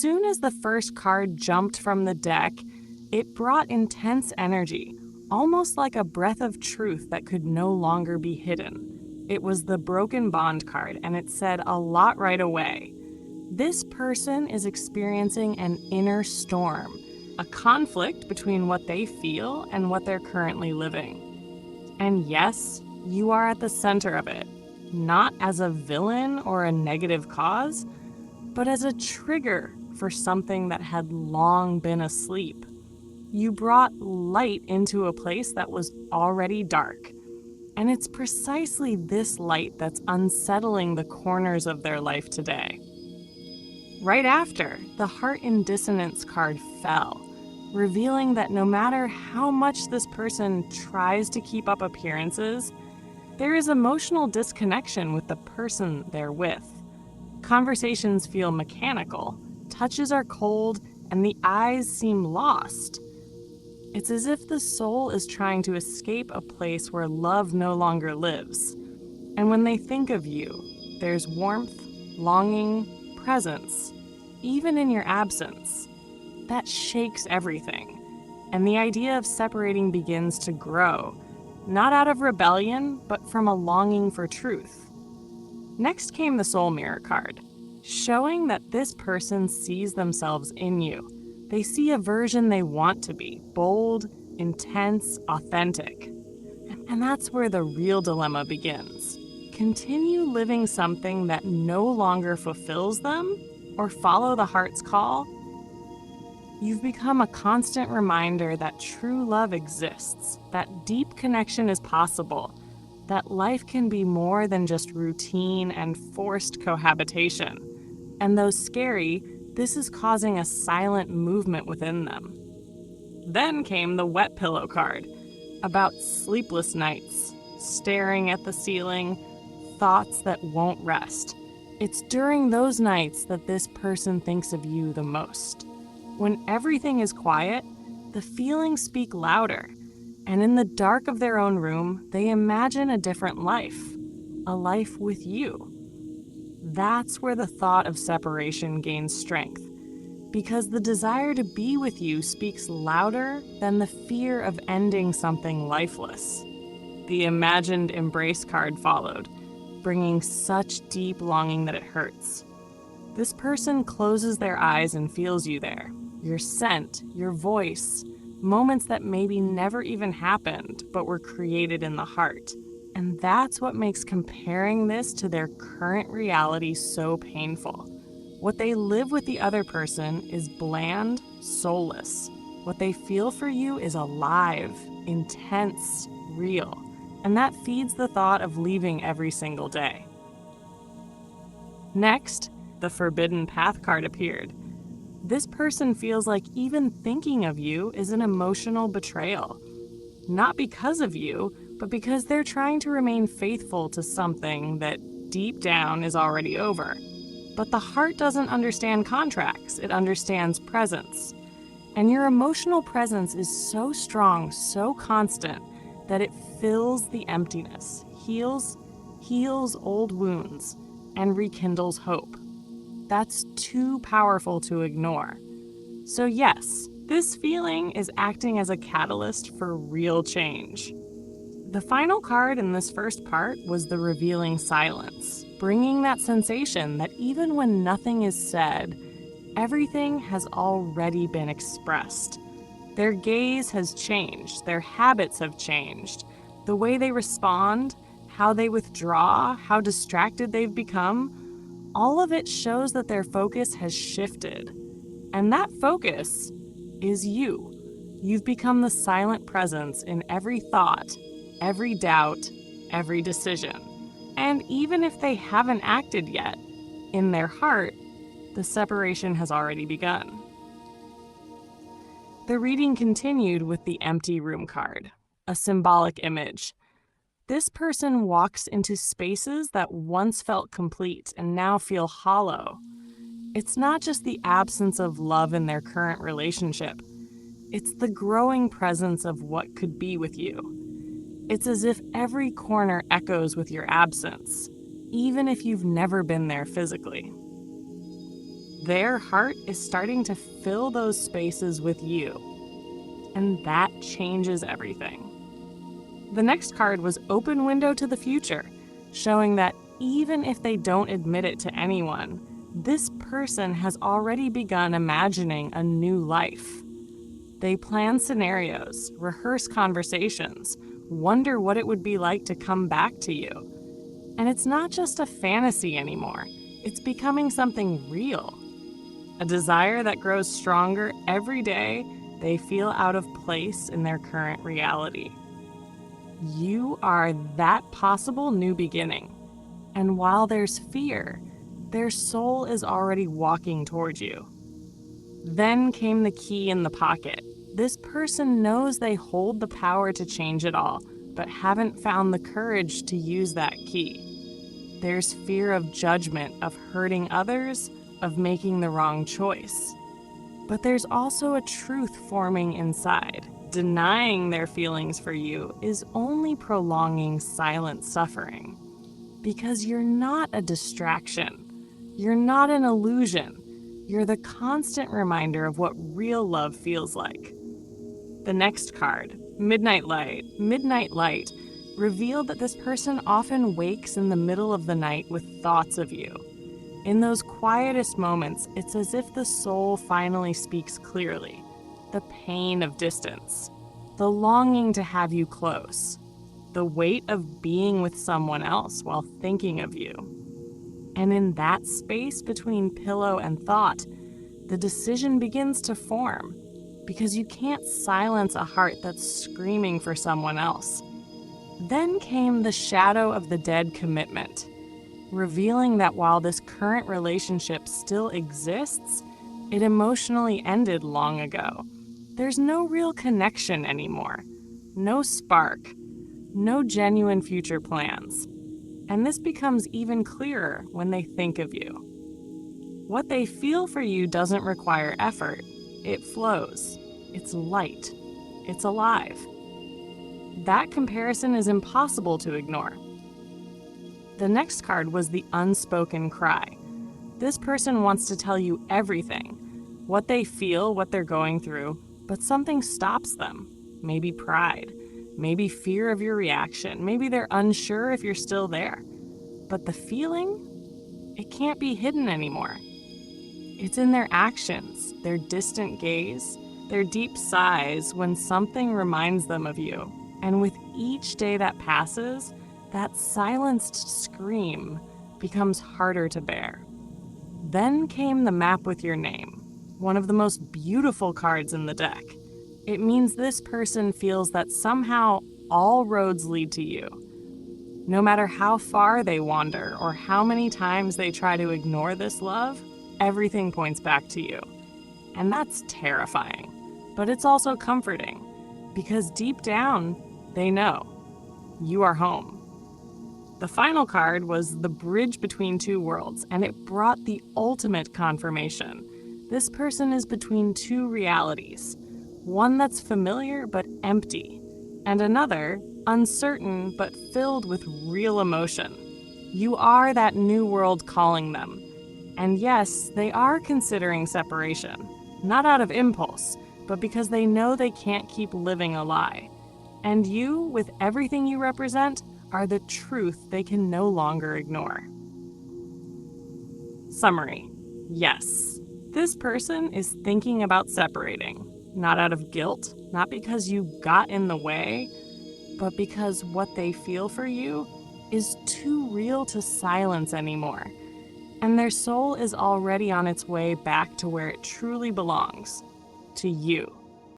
soon as the first card jumped from the deck, it brought intense energy, almost like a breath of truth that could no longer be hidden. It was the Broken Bond card, and it said a lot right away. This person is experiencing an inner storm, a conflict between what they feel and what they're currently living. And yes, you are at the center of it, not as a villain or a negative cause, but as a trigger for something that had long been asleep. You brought light into a place that was already dark. And it's precisely this light that's unsettling the corners of their life today. Right after, the Heart in Dissonance card fell, revealing that no matter how much this person tries to keep up appearances, there is emotional disconnection with the person they're with. Conversations feel mechanical, touches are cold, and the eyes seem lost. It's as if the soul is trying to escape a place where love no longer lives. And when they think of you, there's warmth, longing, presence, even in your absence. That shakes everything. And the idea of separating begins to grow, not out of rebellion, but from a longing for truth. Next came the Soul Mirror card, showing that this person sees themselves in you. They see a version they want to be, bold, intense, authentic. And that's where the real dilemma begins. Continue living something that no longer fulfills them, or follow the heart's call? You've become a constant reminder that true love exists, that deep connection is possible, that life can be more than just routine and forced cohabitation. And though scary, this is causing a silent movement within them. Then came the Wet Pillow card, about sleepless nights, staring at the ceiling, thoughts that won't rest. It's during those nights that this person thinks of you the most. When everything is quiet, the feelings speak louder, and in the dark of their own room, they imagine a different life, a life with you. That's where the thought of separation gains strength, because the desire to be with you speaks louder than the fear of ending something lifeless. The imagined embrace card followed, bringing such deep longing that it hurts. This person closes their eyes and feels you there, your scent, your voice, moments that maybe never even happened but were created in the heart. And that's what makes comparing this to their current reality so painful. What they live with the other person is bland, soulless. What they feel for you is alive, intense, real. And that feeds the thought of leaving every single day. Next, the Forbidden Path card appeared. This person feels like even thinking of you is an emotional betrayal. Not because of you, but because they're trying to remain faithful to something that deep down is already over. But the heart doesn't understand contracts, it understands presence. And your emotional presence is so strong, so constant, that it fills the emptiness, heals old wounds, and rekindles hope. That's too powerful to ignore. So yes, this feeling is acting as a catalyst for real change. The final card in this first part was the Revealing Silence, bringing that sensation that even when nothing is said, everything has already been expressed. Their gaze has changed, their habits have changed, the way they respond, how they withdraw, how distracted they've become, all of it shows that their focus has shifted. And that focus is you. You've become the silent presence in every thought, every doubt, every decision. And even if they haven't acted yet, in their heart, the separation has already begun. The reading continued with the Empty Room card, a symbolic image. This person walks into spaces that once felt complete and now feel hollow. It's not just the absence of love in their current relationship. It's the growing presence of what could be with you. It's as if every corner echoes with your absence, even if you've never been there physically. Their heart is starting to fill those spaces with you. And that changes everything. The next card was Open Window to the Future, showing that even if they don't admit it to anyone, this person has already begun imagining a new life. They plan scenarios, rehearse conversations, wonder what it would be like to come back to you. And it's not just a fantasy anymore. It's becoming something real. A desire that grows stronger every day they feel out of place in their current reality. You are that possible new beginning. And while there's fear, their soul is already walking toward you. Then came the key in the pocket. This person knows they hold the power to change it all, but haven't found the courage to use that key. There's fear of judgment, of hurting others, of making the wrong choice. But there's also a truth forming inside. Denying their feelings for you is only prolonging silent suffering. Because you're not a distraction. You're not an illusion. You're the constant reminder of what real love feels like. The next card, Midnight Light. Midnight Light revealed that this person often wakes in the middle of the night with thoughts of you. In those quietest moments, it's as if the soul finally speaks clearly. The pain of distance, the longing to have you close, the weight of being with someone else while thinking of you. And in that space between pillow and thought, the decision begins to form, because you can't silence a heart that's screaming for someone else. Then came the shadow of the dead commitment, revealing that while this current relationship still exists, it emotionally ended long ago. There's no real connection anymore, no spark, no genuine future plans. And this becomes even clearer when they think of you. What they feel for you doesn't require effort. It flows. It's light. It's alive. That comparison is impossible to ignore. The next card was the unspoken cry. This person wants to tell you everything, what they feel, what they're going through, but something stops them. Maybe pride, maybe fear of your reaction, maybe they're unsure if you're still there. But the feeling, it can't be hidden anymore. It's in their actions, their distant gaze, their deep sighs when something reminds them of you. And with each day that passes, that silenced scream becomes harder to bear. Then came the map with your name, one of the most beautiful cards in the deck. It means this person feels that somehow all roads lead to you. No matter how far they wander or how many times they try to ignore this love, everything points back to you. And that's terrifying, but it's also comforting, because deep down, they know you are home. The final card was the bridge between two worlds, and it brought the ultimate confirmation. This person is between two realities, one that's familiar but empty, and another uncertain but filled with real emotion. You are that new world calling them. And yes, they are considering separation, not out of impulse, but because they know they can't keep living a lie. And you, with everything you represent, are the truth they can no longer ignore. Summary. Yes, this person is thinking about separating, not out of guilt, not because you got in the way, but because what they feel for you is too real to silence anymore. And their soul is already on its way back to where it truly belongs, to you.